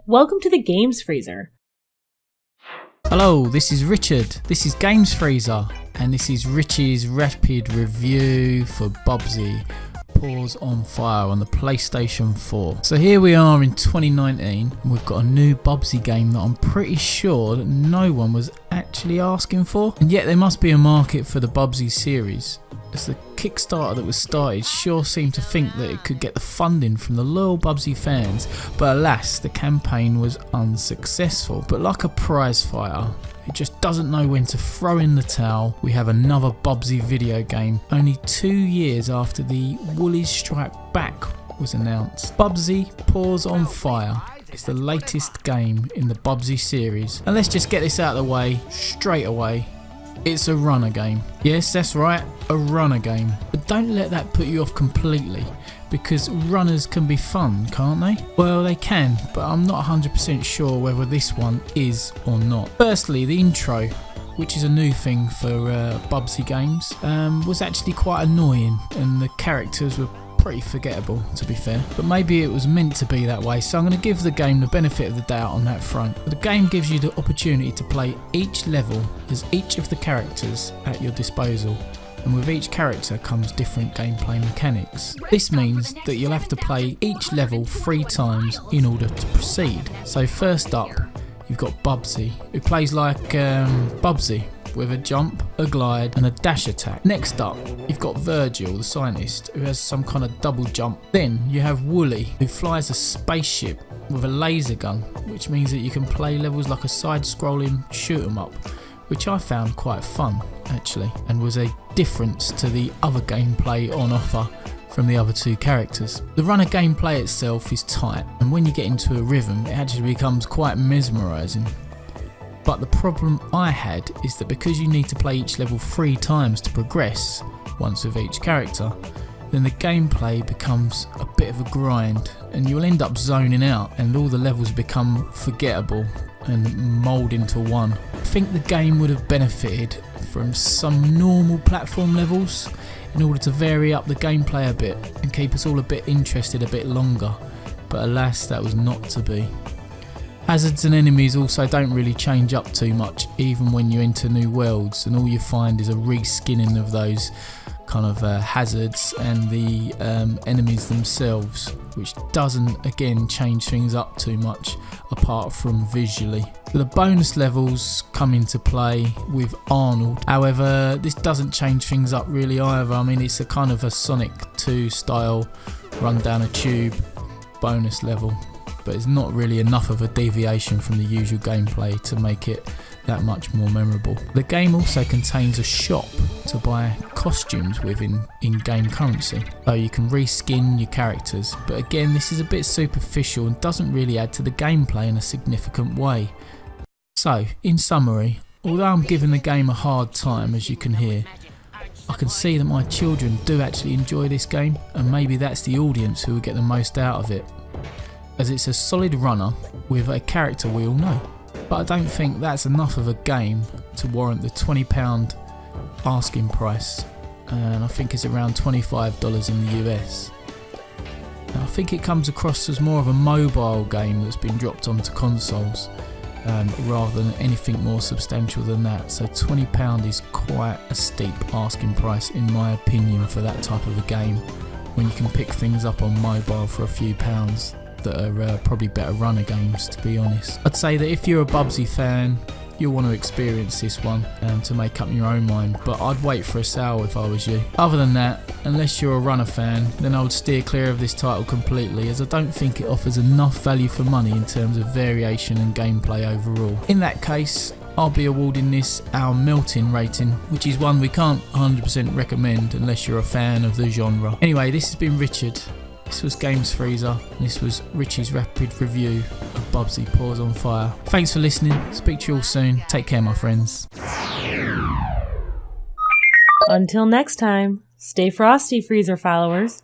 Welcome to the Games Freezer. Hello, this is Richard. This is Games Freezer, and this is Richie's rapid review for Bubsy Paws on Fire on the PlayStation 4. So here we are in 2019, and we've got a new Bubsy game that I'm pretty sure that no one was actually asking for, and yet there must be a market for the Bubsy series, as the Kickstarter that was started sure seemed to think that it could get the funding from the loyal Bubsy fans, but alas, the campaign was unsuccessful. But like a prize fighter, it just doesn't know when to throw in the towel. We have another Bubsy video game, only 2 years after the Woolies Strike Back was announced. Bubsy Paws on Fire is the latest game in the Bubsy series, and let's just get this out of the way straight away. It's a runner game. Yes, that's right, a runner game. But don't let that put you off completely, because runners can be fun, can't they? Well, they can, but I'm not 100% sure whether this one is or not. Firstly, the intro, which is a new thing for Bubsy games, was actually quite annoying, and the characters were pretty forgettable, to be fair, but maybe it was meant to be that way, so I'm going to give the game the benefit of the doubt on that front. The game gives you the opportunity to play each level as each of the characters at your disposal, and with each character comes different gameplay mechanics. This means that you'll have to play each level 3 times in order to proceed. So first up, you've got Bubsy, who plays like Bubsy, with a jump, a glide and a dash attack. Next up, you've got Virgil, the scientist, who has some kind of double jump. Then you have Wooly, who flies a spaceship with a laser gun, which means that you can play levels like a side-scrolling shoot 'em up, which I found quite fun actually, and was a difference to the other gameplay on offer from the other 2 characters. The runner gameplay itself is tight, and when you get into a rhythm it actually becomes quite mesmerising. But the problem I had is that because you need to play each level 3 times to progress, once with each character, then the gameplay becomes a bit of a grind, and you'll end up zoning out and all the levels become forgettable and mould into one. I think the game would have benefited from some normal platform levels in order to vary up the gameplay a bit and keep us all a bit interested a bit longer, but alas, that was not to be. Hazards and enemies also don't really change up too much even when you enter new worlds, and all you find is a reskinning of those kind of hazards and the enemies themselves, which doesn't again change things up too much apart from visually. So the bonus levels come into play with Arnold, however this doesn't change things up really either. I mean, it's a kind of a Sonic 2 style run down a tube bonus level, but it's not really enough of a deviation from the usual gameplay to make it that much more memorable. The game also contains a shop to buy costumes with in-game currency, so you can reskin your characters, but again this is a bit superficial and doesn't really add to the gameplay in a significant way. So in summary, although I'm giving the game a hard time, as you can hear, I can see that my children do actually enjoy this game, and maybe that's the audience who will get the most out of it, as it's a solid runner with a character we all know. But I don't think that's enough of a game to warrant the £20 asking price, and I think it's around $25 in the US. Now, I think it comes across as more of a mobile game that's been dropped onto consoles, rather than anything more substantial than that, so £20 is quite a steep asking price in my opinion for that type of a game, when you can pick things up on mobile for a few pounds that are probably better runner games, to be honest. I'd say that if you're a Bubsy fan, you'll want to experience this one to make up your own mind, but I'd wait for a sale if I was you. Other than that, unless you're a runner fan, then I would steer clear of this title completely, as I don't think it offers enough value for money in terms of variation and gameplay overall. In that case, I'll be awarding this our melting rating, which is one we can't 100% recommend unless you're a fan of the genre. Anyway, this has been Richard. This was Games Freezer, and this was Richie's rapid review of Bubsy Paws on Fire. Thanks for listening, speak to you all soon, take care my friends. Until next time, stay frosty, Freezer followers.